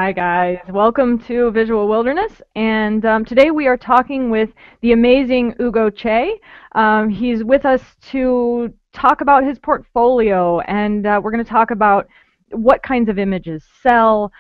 Hi guys, welcome to Visual Wilderness, and today we are talking with the amazing Ugo Cei. He's with us to talk about his portfolio, and we're going to talk about what kinds of images sell,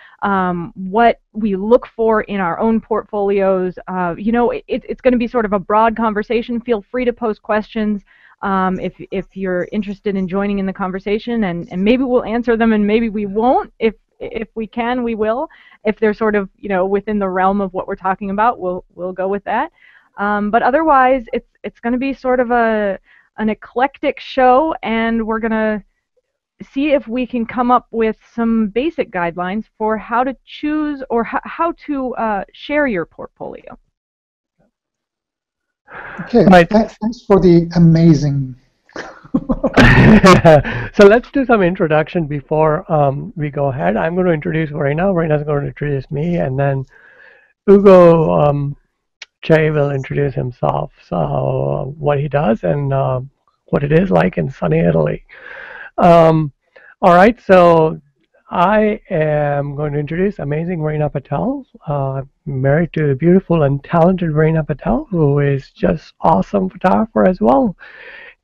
what we look for in our own portfolios. It's going to be sort of a broad conversation. Feel free to post questions if you're interested in joining in the conversation, and maybe we'll answer them, and maybe we won't. If we can, we will. If they're sort of within the realm of what we're talking about, we'll go with that. But otherwise, it's going to be sort of an eclectic show, and we're going to see if we can come up with some basic guidelines for how to choose or how to share your portfolio. Okay, Right. thanks for the amazing. So let's do some introduction before we go ahead. I'm going to introduce Verena. Verena's going to introduce me, and then Ugo Cei will introduce himself. So what he does and what it is like in sunny Italy. All right, so I am going to introduce amazing Verena Patel. Married to the beautiful and talented Verena Patel, who is just awesome photographer as well.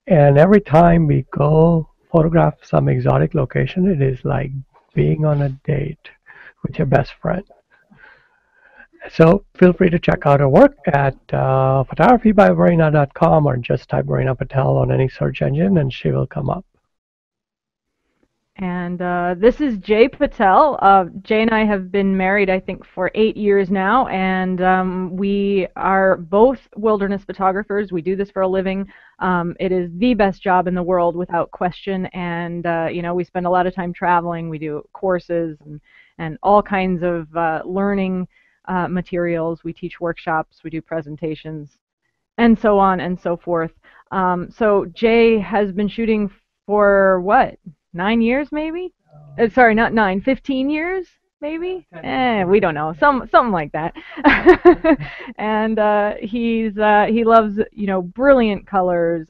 And every time we go photograph some exotic location, it is like being on a date with your best friend. So feel free to check out her work at photographybyverena.com or just type Verena Patel on any search engine and she will come up. And this is Jay Patel. Jay and I have been married, I think, for 8 years now, and we are both wilderness photographers. We do this for a living. It is the best job in the world, without question. And we spend a lot of time traveling. We do courses and all kinds of learning materials. We teach workshops. We do presentations, and so on and so forth. So Jay has been shooting for what? 9 years, maybe? Sorry, not 9, 15 years, maybe? We don't know, something like that. And he loves brilliant colors,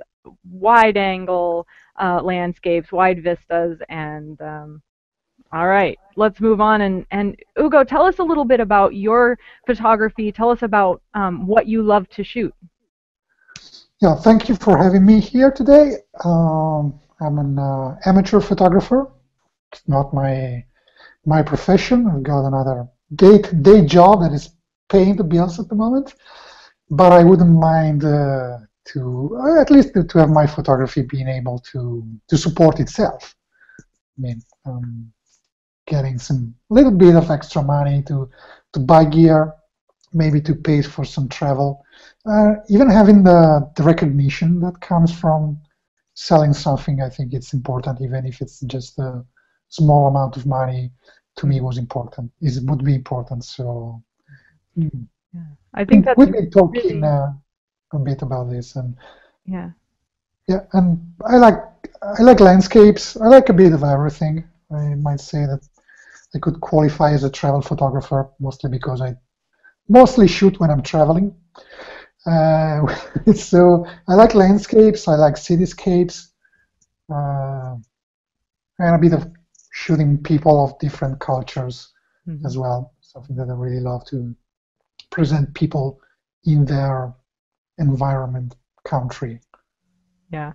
wide angle landscapes, wide vistas, and all right, let's move on. And Ugo, tell us a little bit about your photography. Tell us about what you love to shoot. Yeah, thank you for having me here today. I'm an amateur photographer. It's not my profession. I've got another day job that is paying the bills at the moment, but I wouldn't mind to at least to have my photography being able to support itself. I mean, getting some little bit of extra money to buy gear, maybe to pay for some travel, even having the recognition that comes from selling something. I think it's important, even if it's just a small amount of money. To me, would be important. So yeah. I think that's we've been talking really... a bit about this, and yeah, and I like landscapes. I like a bit of everything. I might say that I could qualify as a travel photographer, mostly because I mostly shoot when I'm traveling. So I like landscapes, I like cityscapes, and a bit of shooting people of different cultures as well. Something that I really love, to present people in their environment, country. Yeah.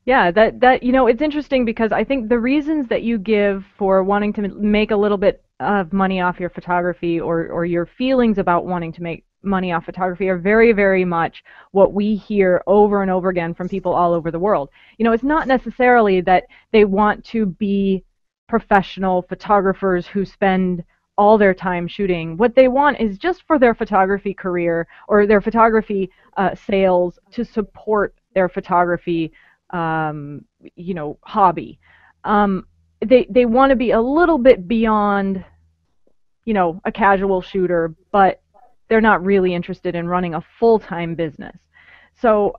Yeah, that it's interesting because I think the reasons that you give for wanting to make a little bit of money off your photography, or your feelings about wanting to make money off photography, are very, very much what we hear over and over again from people all over the world. It's not necessarily that they want to be professional photographers who spend all their time shooting. What they want is just for their photography career or their photography sales to support their photography hobby. They want to be a little bit beyond a casual shooter, but they're not really interested in running a full-time business. So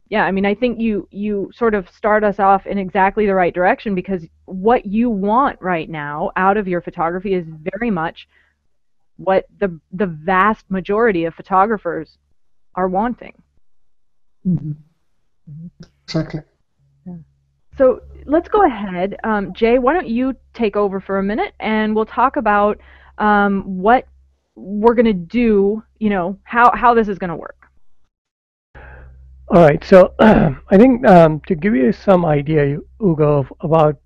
yeah, I mean, I think you sort of start us off in exactly the right direction, because what you want right now out of your photography is very much what the vast majority of photographers are wanting. Exactly. Yeah. So let's go ahead. Jay, why don't you take over for a minute, and we'll talk about what we're going to do, how this is going to work. All right, so I think to give you some idea, Ugo, about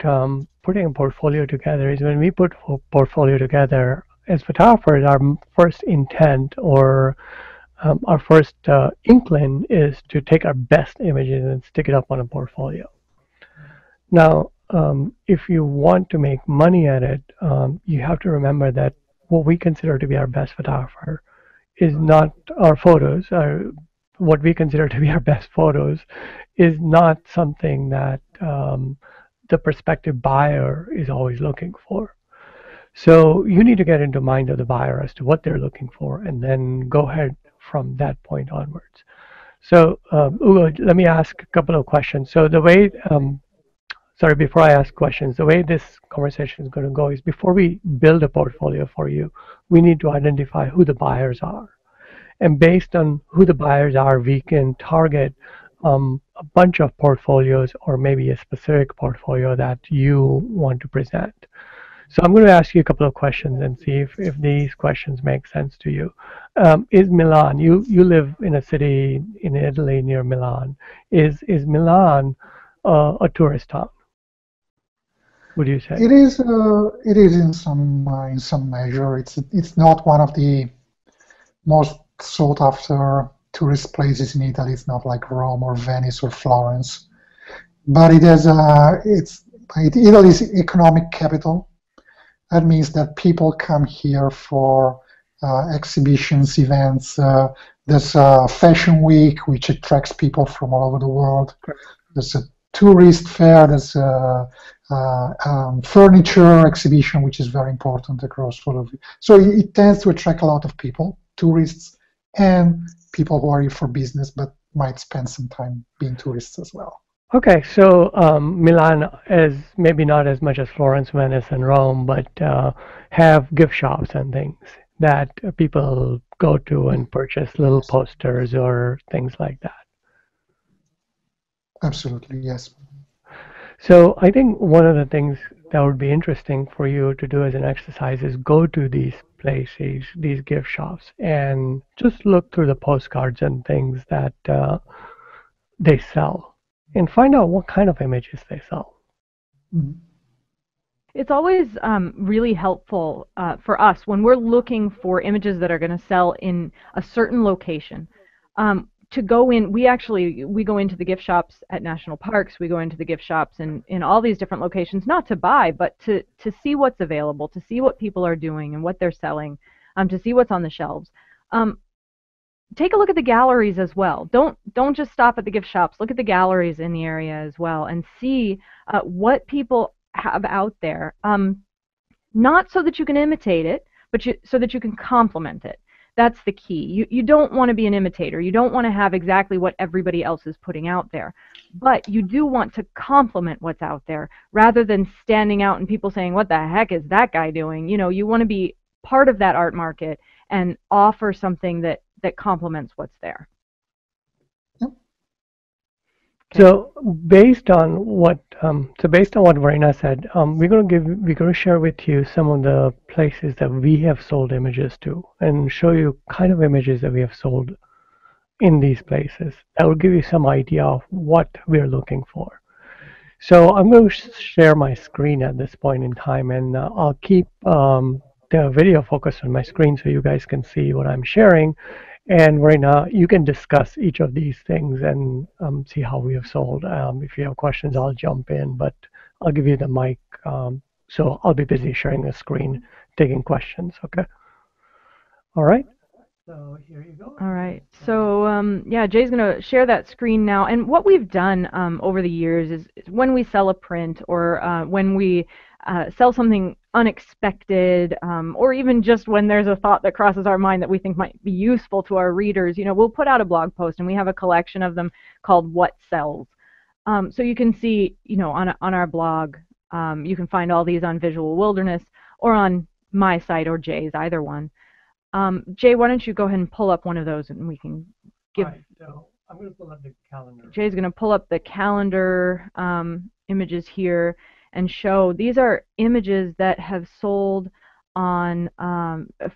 putting a portfolio together is when we put a portfolio together as photographers, our first intent or our first inkling is to take our best images and stick it up on a portfolio. Now, if you want to make money at it, you have to remember that what we consider to be our best photographer is not our photos. What we consider to be our best photos is not something that the prospective buyer is always looking for. So you need to get into the mind of the buyer as to what they're looking for, and then go ahead from that point onwards. So Ugo, let me ask a couple of questions. So the way, sorry, before I ask questions, the way this conversation is going to go is before we build a portfolio for you, we need to identify who the buyers are. And based on who the buyers are, we can target a bunch of portfolios or maybe a specific portfolio that you want to present. So I'm going to ask you a couple of questions and see if these questions make sense to you. Is Milan, you live in a city in Italy near Milan, is Milan a tourist town? Would you say? It is. It is in some measure. It's not one of the most sought after tourist places in Italy. It's not like Rome or Venice or Florence, but it has. Italy's economic capital. That means that people come here for exhibitions, events. There's a fashion week, which attracts people from all over the world. There's a tourist fair. There's a furniture exhibition, which is very important across all of it. So it tends to attract a lot of people, tourists, and people who are here for business, but might spend some time being tourists as well. Okay, so Milan is maybe not as much as Florence, Venice, and Rome, but have gift shops and things that people go to and purchase little posters or things like that. Absolutely, yes. So I think one of the things that would be interesting for you to do as an exercise is go to these places, these gift shops, and just look through the postcards and things that they sell, and find out what kind of images they sell. Mhm. It's always really helpful for us when we're looking for images that are going to sell in a certain location. To go in, we go into the gift shops at national parks. We go into the gift shops in all these different locations, not to buy, but to see what's available, to see what people are doing and what they're selling, to see what's on the shelves. Take a look at the galleries as well. Don't just stop at the gift shops. Look at the galleries in the area as well and see what people have out there. Not so that you can imitate it, but so that you can complement it. That's the key. You don't want to be an imitator. You don't want to have exactly what everybody else is putting out there. But you do want to complement what's out there rather than standing out and people saying, what the heck is that guy doing? You want to be part of that art market and offer something that complements what's there. Yep. Okay. So based on what Verena said, we're going to share with you some of the places that we have sold images to, and show you kind of images that we have sold in these places. That will give you some idea of what we're looking for. So I'm going to share my screen at this point in time, and I'll keep the video focused on my screen so you guys can see what I'm sharing. And right now, you can discuss each of these things and see how we have sold. If you have questions, I'll jump in, but I'll give you the mic. So I'll be busy sharing the screen, taking questions, okay? All right. So here you go. All right. So yeah, Jay's going to share that screen now. And what we've done over the years is when we sell a print or when we sell something unexpected, or even just when there's a thought that crosses our mind that we think might be useful to our readers, we'll put out a blog post, and we have a collection of them called What Sells. So you can see, on our blog, you can find all these on Visual Wilderness or on my site or Jay's, either one. Jay, why don't you go ahead and pull up one of those, and we can give. All right, so I'm going to pull up the calendar. Jay's going to pull up the calendar images here and show these are images that have sold on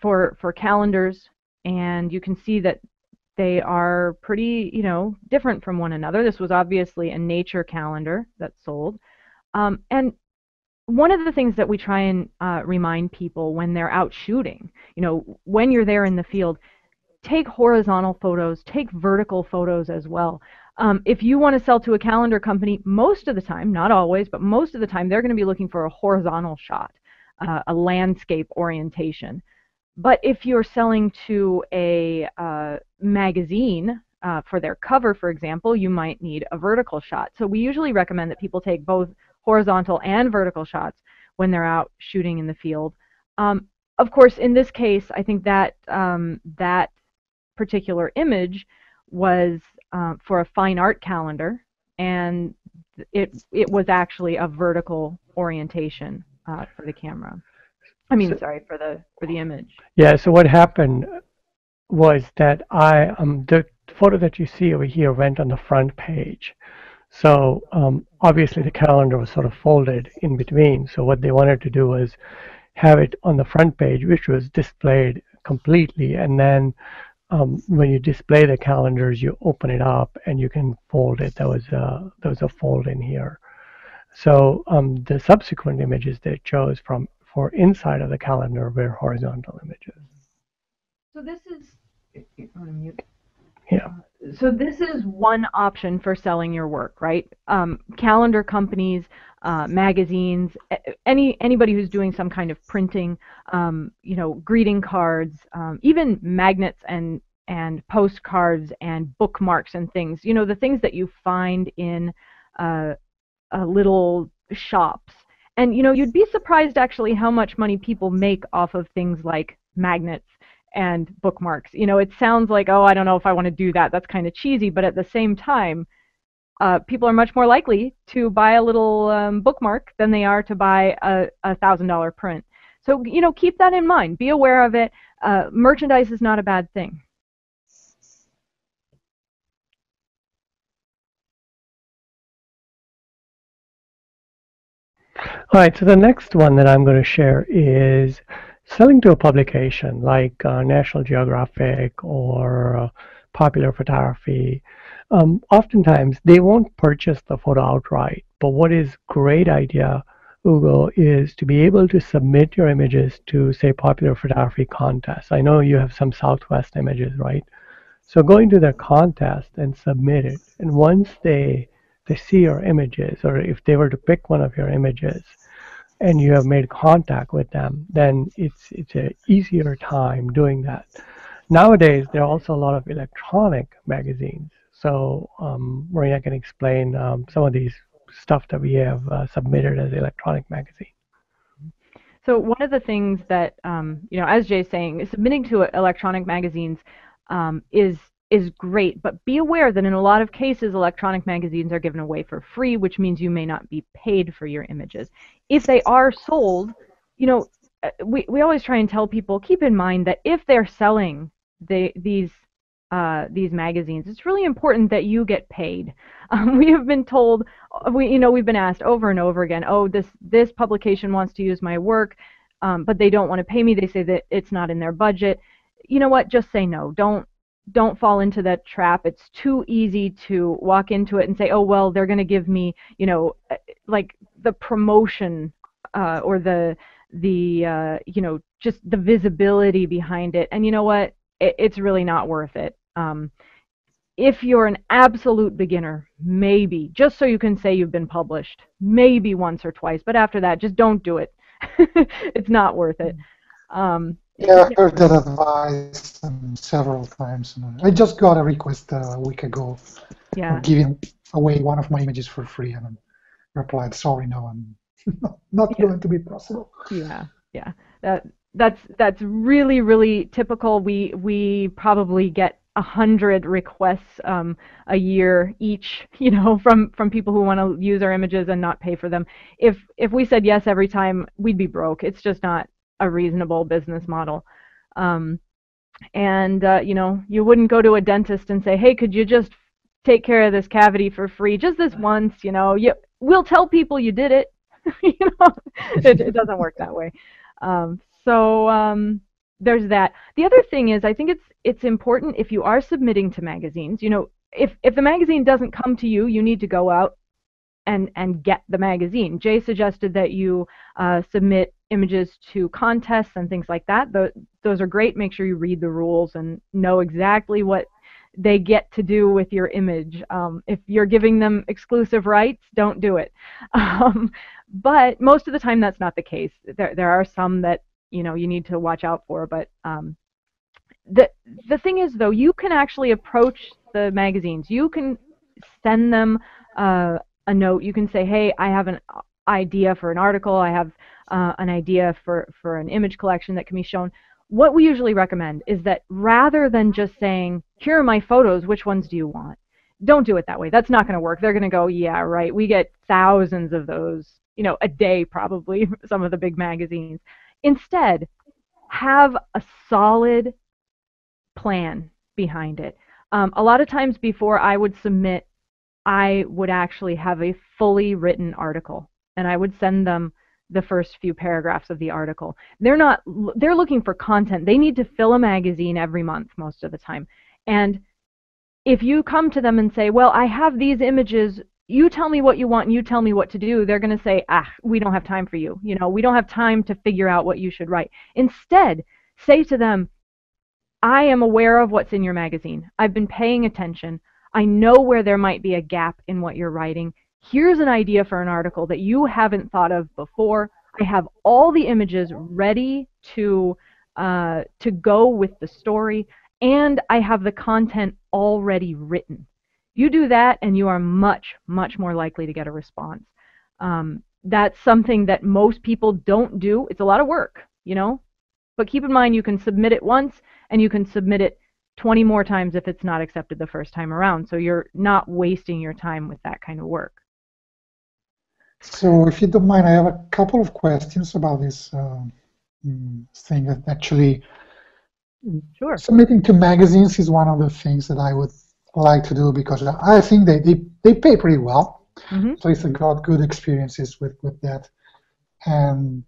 for calendars, and you can see that they are pretty, different from one another. This was obviously a nature calendar that sold. And one of the things that we try and remind people when they're out shooting, when you're there in the field, take horizontal photos, take vertical photos as well. If you want to sell to a calendar company, most of the time, not always, but most of the time, they're going to be looking for a horizontal shot, a landscape orientation. But if you're selling to a magazine for their cover, for example, you might need a vertical shot. So we usually recommend that people take both horizontal and vertical shots when they're out shooting in the field. Of course, in this case, I think that that particular image was for a fine art calendar, and it was actually a vertical orientation for the camera. I mean, sorry, for the image. Yeah. So what happened was that the photo that you see over here went on the front page. So obviously the calendar was sort of folded in between. So what they wanted to do was have it on the front page, which was displayed completely, and then when you display the calendars, you open it up and you can fold it. There was a fold in here. So the subsequent images they chose for inside of the calendar were horizontal images. So this is, you want to mute? Yeah. So this is one option for selling your work, right? Calendar companies, magazines, anybody who's doing some kind of printing, greeting cards, even magnets and postcards and bookmarks and things. The things that you find in little shops. And you'd be surprised actually how much money people make off of things like magnets and bookmarks. It sounds like, oh, I don't know if I want to do that. That's kind of cheesy. But at the same time, people are much more likely to buy a little bookmark than they are to buy a $1,000 print. So, keep that in mind. Be aware of it. Merchandise is not a bad thing. All right, so the next one that I'm going to share is selling to a publication like National Geographic or Popular Photography. Oftentimes, they won't purchase the photo outright, but what is a great idea, Ugo, is to be able to submit your images to, say, Popular Photography contests. I know you have some Southwest images, right? So go into their contest and submit it, and once they see your images, or if they were to pick one of your images and you have made contact with them, then it's an easier time doing that. Nowadays, there are also a lot of electronic magazines. So Marina can explain some of these stuff that we have submitted as electronic magazine. So one of the things that, as Jay's saying, submitting to electronic magazines is great, but be aware that in a lot of cases, electronic magazines are given away for free, which means you may not be paid for your images. If they are sold, we always try and tell people, keep in mind that if they're selling these magazines, it's really important that you get paid. We have been told, we've been asked over and over again, oh, this publication wants to use my work, but they don't want to pay me. They say that it's not in their budget. You know what? Just say no. Don't fall into that trap. It's too easy to walk into it and say, oh, well, they're going to give me, like the promotion or the just the visibility behind it. And you know what? It's really not worth it. If you're an absolute beginner, maybe, just so you can say you've been published, maybe once or twice, but after that, just don't do it. It's not worth it. Yeah, I've heard that advice several times. I just got a request a week ago of giving away one of my images for free, and I replied, sorry, no, I'm not going to be possible. Yeah. That's really, really typical. We probably get 100 requests a year each, from people who want to use our images and not pay for them. If we said yes every time, we'd be broke. It's just not a reasonable business model. You wouldn't go to a dentist and say, hey, could you just take care of this cavity for free just this once? We'll tell people you did it. It doesn't work that way. So there's that. The other thing is, I think it's important if you are submitting to magazines. If the magazine doesn't come to you, you need to go out and get the magazine. Jay suggested that you submit images to contests and things like that. Those are great. Make sure you read the rules and know exactly what they get to do with your image. If you're giving them exclusive rights, don't do it. But most of the time, that's not the case. There are some that you need to watch out for. But the thing is, though, you can actually approach the magazines. You can send them a note. You can say, hey, I have an idea for an article. I have an idea for an image collection that can be shown. What we usually recommend is that rather than just saying, here are my photos, which ones do you want? Don't do it that way. That's not going to work. They're going to go, yeah, right. We get thousands of those, a day probably, some of the big magazines. Instead, have a solid plan behind it. A lot of times before I would submit, I would actually have a fully written article, and I would send them the first few paragraphs of the article. They're looking for content. They need to fill a magazine every month most of the time. And if you come to them and say, well, I have these images, you tell me what you want and you tell me what to do, they're going to say, we don't have time for you. We don't have time to figure out what you should write. Instead, say to them, I am aware of what's in your magazine. I've been paying attention. I know where there might be a gap in what you're writing. Here's an idea for an article that you haven't thought of before. I have all the images ready to go with the story, and I have the content already written. You do that, and you are much, much more likely to get a response. That's something that most people don't do. It's a lot of work, but keep in mind you can submit it once, and you can submit it 20 more times if it's not accepted the first time around. So you're not wasting your time with that kind of work. So if you don't mind, I have a couple of questions about this thing that actually Sure. Submitting to magazines is one of the things that I would like to do because I think they pay pretty well. Mm-hmm. So it's got good experiences with that. And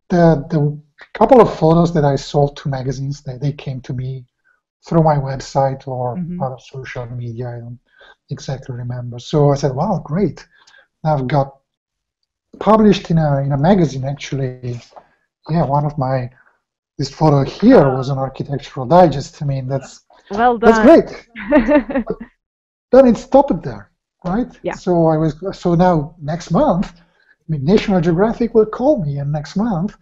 the couple of photos that I sold to magazines, they came to me through my website or other social media. I don't exactly remember. So I said, wow, great. I've got published in a magazine, actually. Yeah, this photo here was an Architectural Digest. I mean, that's well done. That's great. But then it stopped there, right? Yeah. So now next month, National Geographic will call me, and next month,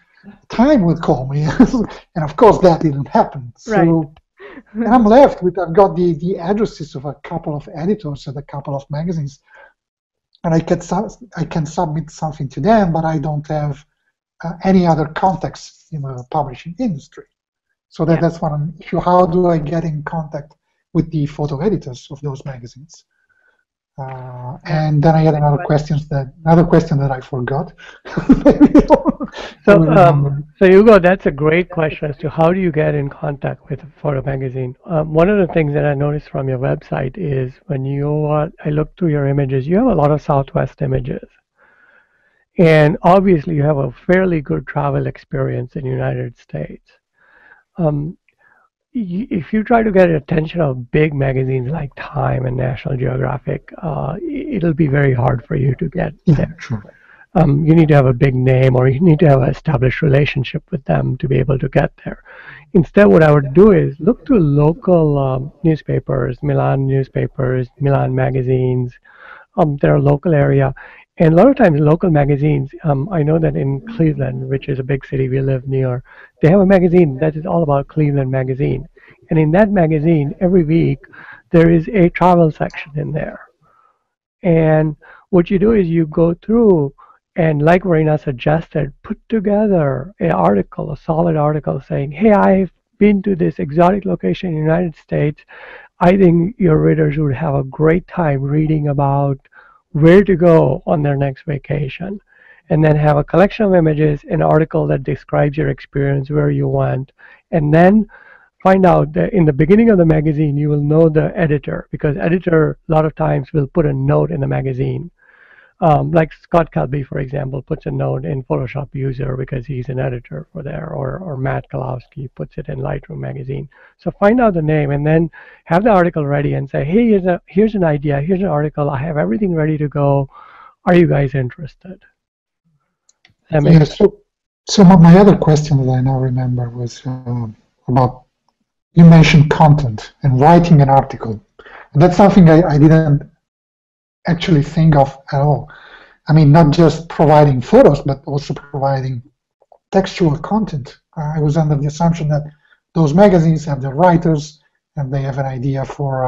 Time will call me, and of course that didn't happen. So right. And I'm left with, I've got the addresses of a couple of editors at a couple of magazines, and I can submit something to them, but I don't have any other contacts in the publishing industry. So that's one issue. How do I get in contact with the photo editors of those magazines? And then I had another question that I forgot. So Ugo, that's a great question as to how do you get in contact with a photo magazine. One of the things that I noticed from your website is when I look through your images, you have a lot of Southwest images. And obviously you have a fairly good travel experience in the United States. If you try to get attention of big magazines like Time and National Geographic, it'll be very hard for you to get there. Sure. You need to have a big name, or you need to have an established relationship with them to be able to get there. Instead, what I would do is look to local newspapers, Milan newspapers, Milan magazines, their local area. And a lot of times local magazines, I know that in Cleveland, which is a big city we live near, they have a magazine that is all about Cleveland magazine. And in that magazine, every week, there is a travel section in there. And what you do is you go through and, like Verena suggested, put together an article, a solid article saying, hey, I've been to this exotic location in the United States. I think your readers would have a great time reading about where to go on their next vacation, and then have a collection of images, an article that describes your experience, where you went, and then find out that in the beginning of the magazine you will know the editor, because editor a lot of times will put a note in the magazine Like Scott Kelby, for example, puts a note in Photoshop user because he's an editor for there, or Matt Kalowski puts it in Lightroom magazine. So find out the name and then have the article ready and say, hey, here's an idea, here's an article, I have everything ready to go. Are you guys interested? That makes sense. So my other question that I now remember was about, you mentioned content and writing an article. And that's something I didn't actually think of at all. I mean, not just providing photos, but also providing textual content. I was under the assumption that those magazines have the writers and they have an idea for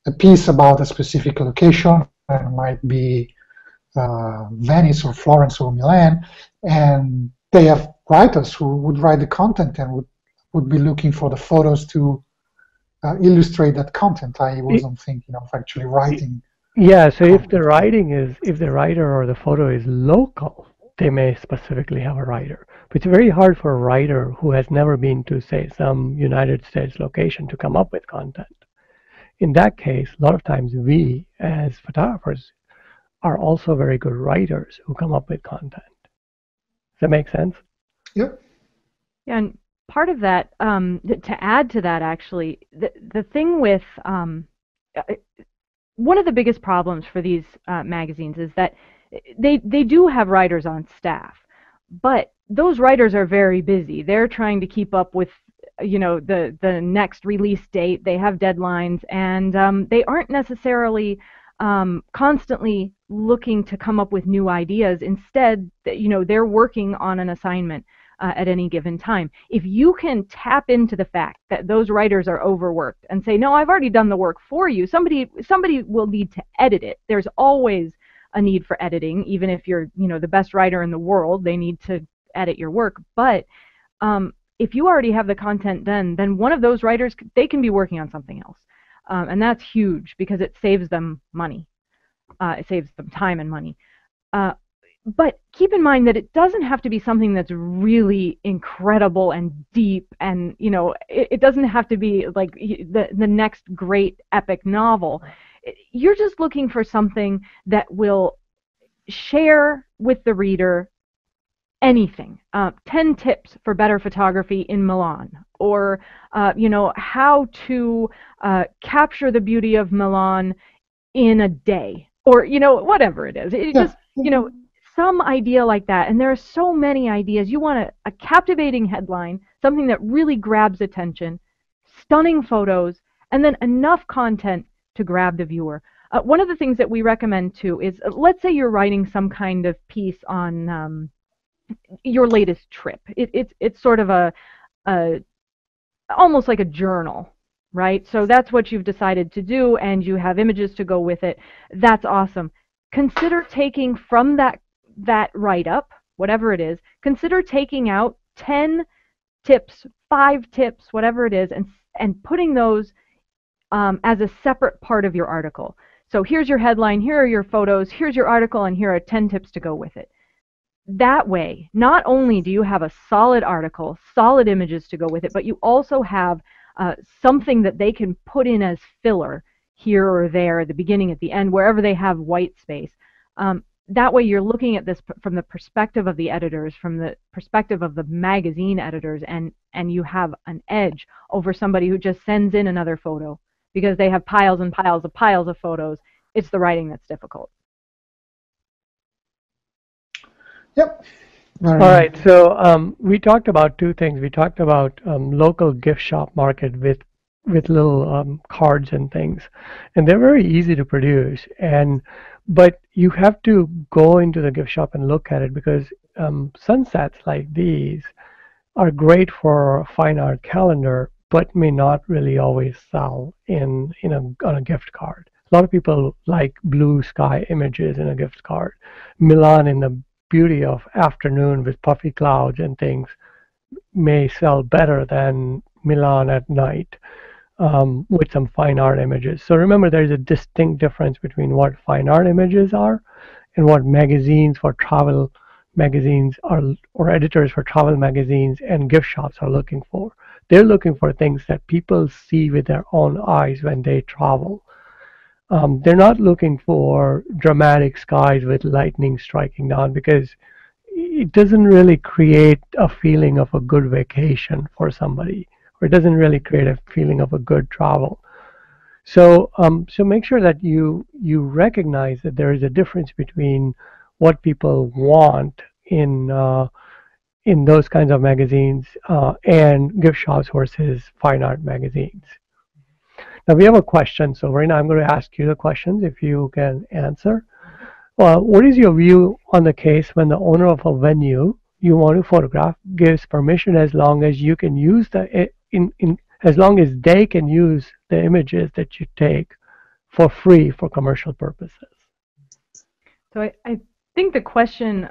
a piece about a specific location, and it might be Venice or Florence or Milan, and they have writers who would write the content and would be looking for the photos to illustrate that content. I wasn't thinking of actually writing. Yeah, so if the writer or the photo is local, they may specifically have a writer. But it's very hard for a writer who has never been to, say, some United States location to come up with content. In that case, a lot of times we, as photographers, are also very good writers who come up with content. Does that make sense? Yep. Yeah, and part of that, to add to that, actually, the thing with one of the biggest problems for these magazines is that they do have writers on staff, but those writers are very busy. They're trying to keep up with, the next release date. They have deadlines, and they aren't necessarily constantly looking to come up with new ideas. Instead, they're working on an assignment at any given time. If you can tap into the fact that those writers are overworked and say, no, I've already done the work for you, somebody will need to edit it. There's always a need for editing. Even if you're the best writer in the world, they need to edit your work. But if you already have the content done, then one of those writers, they can be working on something else. And that's huge because it saves them money. It saves them time and money. But keep in mind that it doesn't have to be something that's really incredible and deep, and it doesn't have to be like the next great epic novel. You're just looking for something that will share with the reader anything. 10 tips for better photography in Milan, or how to capture the beauty of Milan in a day, or whatever it is. Just some idea like that. And there are so many ideas. You want a captivating headline, something that really grabs attention, stunning photos, and then enough content to grab the viewer. One of the things that we recommend too is, let's say you're writing some kind of piece on your latest trip. It's sort of a almost like a journal, right? So that's what you've decided to do, and you have images to go with it. That's awesome. Consider taking from that write-up, whatever it is, consider taking out 10 tips, 5 tips, whatever it is, and putting those as a separate part of your article. So here's your headline, here are your photos, here's your article, and here are 10 tips to go with it. That way, not only do you have a solid article, solid images to go with it, but you also have something that they can put in as filler here or there, at the beginning, at the end, wherever they have white space. That way you're looking at this from the perspective of the editors, from the perspective of the magazine editors, and you have an edge over somebody who just sends in another photo because they have piles and piles of photos. It's the writing that's difficult. Yep. All right, so we talked about two things. We talked about local gift shop market with little cards and things, and they're very easy to produce. But you have to go into the gift shop and look at it, because sunsets like these are great for a fine art calendar, but may not really always sell on a gift card. A lot of people like blue sky images in a gift card. Milan in the beauty of afternoon with puffy clouds and things may sell better than Milan at night with some fine art images. So remember, there's a distinct difference between what fine art images are and what magazines for travel magazines are, or editors for travel magazines and gift shops are looking for. They're looking for things that people see with their own eyes when they travel. they're not looking for dramatic skies with lightning striking down, because it doesn't really create a feeling of a good vacation for somebody, or it doesn't really create a feeling of a good travel. So make sure that you recognize that there is a difference between what people want in those kinds of magazines and gift shops versus fine art magazines. Now we have a question, so right now I'm going to ask you the questions if you can answer. What is your view on the case when the owner of a venue you want to photograph gives permission as long as you can use as long as they can use the images that you take for free for commercial purposes? So I think the question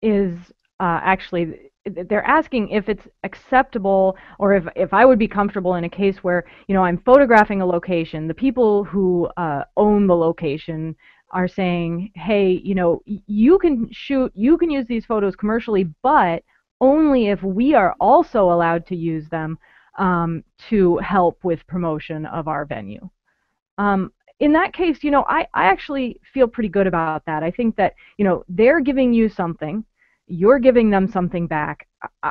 is actually, they're asking if it's acceptable, or if I would be comfortable in a case where, I'm photographing a location. The people who own the location are saying, hey, you can use these photos commercially, but only if we are also allowed to use them to help with promotion of our venue. In that case, I actually feel pretty good about that. I think that, they're giving you something, you're giving them something back.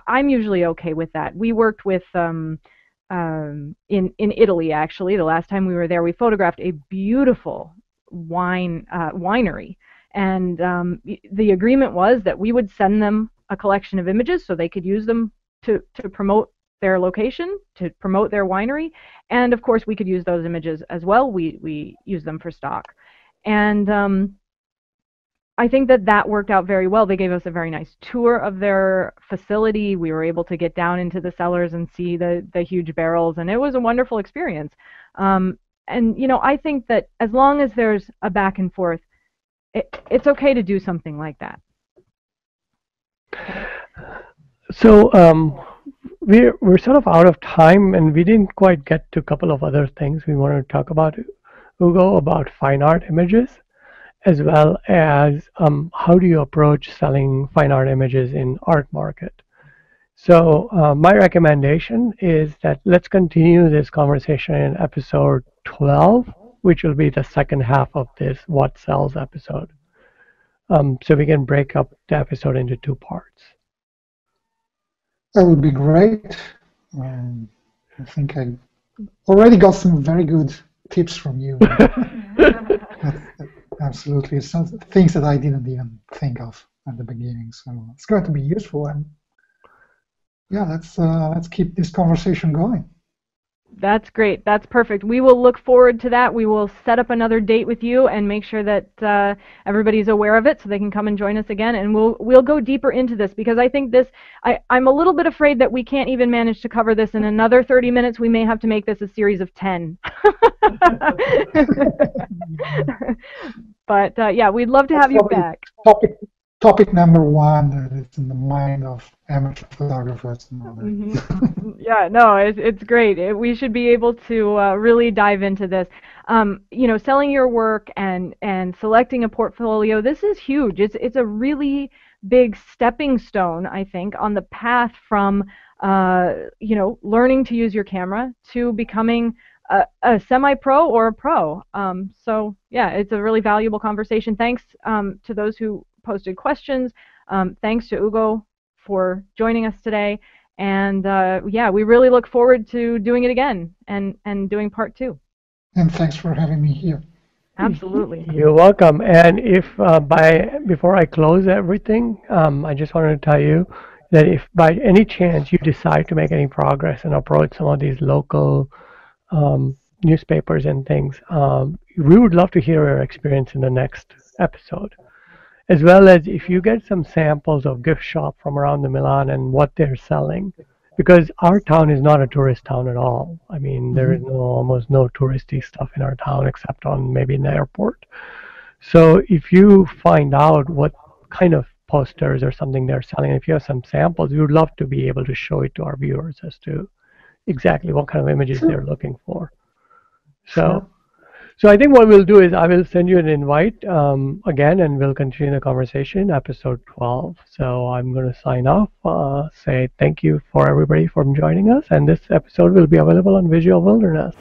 I'm usually okay with that. We worked with, in Italy, actually, the last time we were there, we photographed a beautiful winery. And the agreement was that we would send them a collection of images so they could use them to promote their location, to promote their winery, and of course we could use those images as well. We use them for stock, and I think that worked out very well. They gave us a very nice tour of their facility. We were able to get down into the cellars and see the huge barrels, and it was a wonderful experience. And I think that as long as there's a back and forth, it's okay to do something like that. So we're sort of out of time, and we didn't quite get to a couple of other things we wanted to talk about, Ugo, about fine art images, as well as how do you approach selling fine art images in art market. So my recommendation is that let's continue this conversation in episode 12, which will be the second half of this What Sells episode. So we can break up the episode into two parts. That would be great. I think I already got some very good tips from you. Absolutely, some things that I didn't even think of at the beginning. So it's going to be useful, and yeah, let's keep this conversation going. That's great. That's perfect. We will look forward to that. We will set up another date with you and make sure that everybody's aware of it so they can come and join us again. And we'll go deeper into this, because I think I'm a little bit afraid that we can't even manage to cover this in another 30 minutes. We may have to make this a series of 10. But yeah, we'd love to have you back. Topic number one that is in the mind of amateur photographers. Yeah, no, it's great. We should be able to really dive into this. Selling your work and selecting a portfolio, this is huge. It's a really big stepping stone, I think, on the path from learning to use your camera to becoming a semi-pro or a pro. So yeah, it's a really valuable conversation. Thanks to those who posted questions. Thanks to Ugo for joining us today. And yeah, we really look forward to doing it again and doing part 2. And thanks for having me here. Absolutely. You're welcome. And if before I close everything, I just wanted to tell you that if by any chance you decide to make any progress and approach some of these local newspapers and things, we would love to hear your experience in the next episode. As well as if you get some samples of gift shop from around the Milan and what they're selling, because our town is not a tourist town at all. I mean, there is almost no touristy stuff in our town except on maybe in the airport. So if you find out what kind of posters or something they're selling, if you have some samples, we would love to be able to show it to our viewers as to exactly what kind of images they're looking for. So I think what we'll do is I will send you an invite again, and we'll continue the conversation, episode 12. So I'm going to sign off, say thank you for everybody for joining us, and this episode will be available on Visual Wilderness.